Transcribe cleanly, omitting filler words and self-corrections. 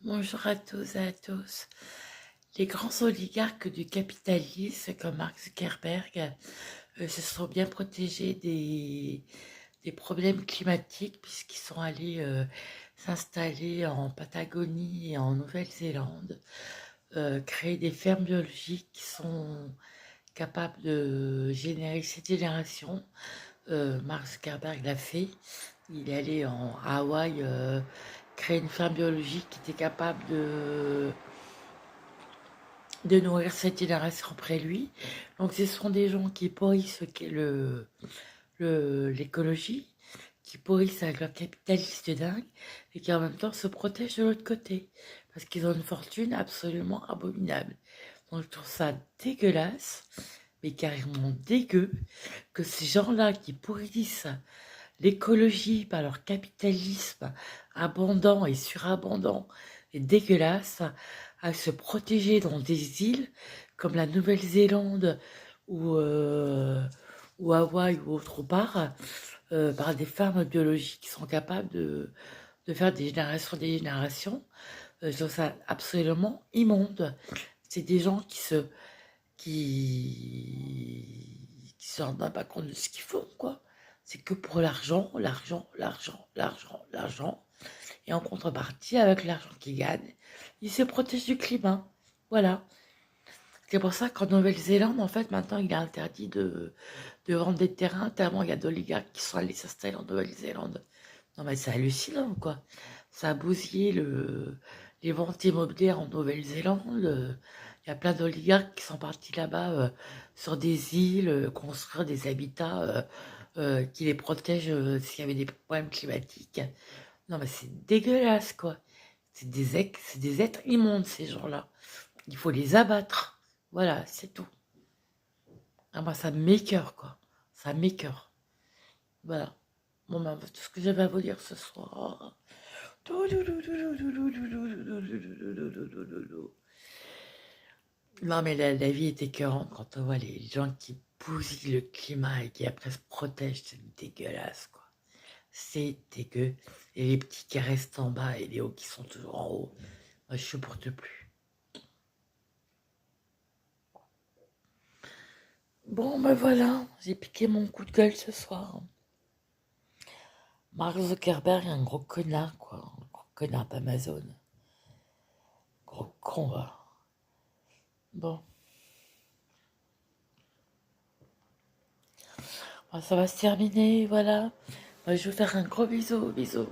Bonjour à tous et à tous. Les grands oligarques du capitalisme comme Mark Zuckerberg se sont bien protégés des problèmes climatiques puisqu'ils sont allés s'installer en Patagonie et en Nouvelle-Zélande, créer des fermes biologiques qui sont capables de générer cette génération. Mark Zuckerberg l'a fait. Il est allé à Hawaï créer une ferme biologique qui était capable de nourrir cette génération après lui. Donc ce sont des gens qui pourrissent ce qu'est l'écologie, qui pourrissent avec leur capitaliste dingue, et qui en même temps se protègent de l'autre côté, parce qu'ils ont une fortune absolument abominable. Donc je trouve ça dégueulasse, mais carrément dégueu, que ces gens-là qui pourrissent l'écologie par leur capitalisme abondant et surabondant et dégueulasse, à se protéger dans des îles comme la Nouvelle-Zélande ou Hawaï ou autre part, par des fermes biologiques qui sont capables de faire des générations. Je trouve ça absolument immonde. C'est des gens qui se rendent pas compte de ce qu'ils font, quoi. C'est que pour l'argent, l'argent, l'argent, l'argent, l'argent. Et en contrepartie, avec l'argent qu'ils gagnent, ils se protègent du climat. Voilà. C'est pour ça qu'en Nouvelle-Zélande, en fait, maintenant, il est interdit de vendre des terrains tellement il y a d'oligarques qui sont allés s'installer en Nouvelle-Zélande. Non, mais c'est hallucinant, quoi. Ça a bousillé les ventes immobilières en Nouvelle-Zélande. Il y a plein d'oligarques qui sont partis là-bas sur des îles, construire des habitats qui les protègent s'il y avait des problèmes climatiques. Non, mais c'est dégueulasse, quoi. C'est des êtres immondes, ces gens-là. Il faut les abattre. Voilà, c'est tout. Ah, moi, ça m'écoeure, quoi. Ça m'écoeure. Voilà. Bon, ben, tout ce que j'avais à vous dire ce soir. Non, mais la vie est écœurante quand on voit les gens qui bousillent le climat et qui après se protègent. C'est dégueulasse, quoi. C'est dégueu. Et les petits qui restent en bas et les hauts qui sont toujours en haut. Moi, je supporte plus. Bon, ben voilà. J'ai piqué mon coup de gueule ce soir. Mark Zuckerberg est un gros connard, quoi. Un gros connard d'Amazon. Gros con, va. Bon. Bon, ça va se terminer, voilà. Moi, je vais vous faire un gros bisou, bisous.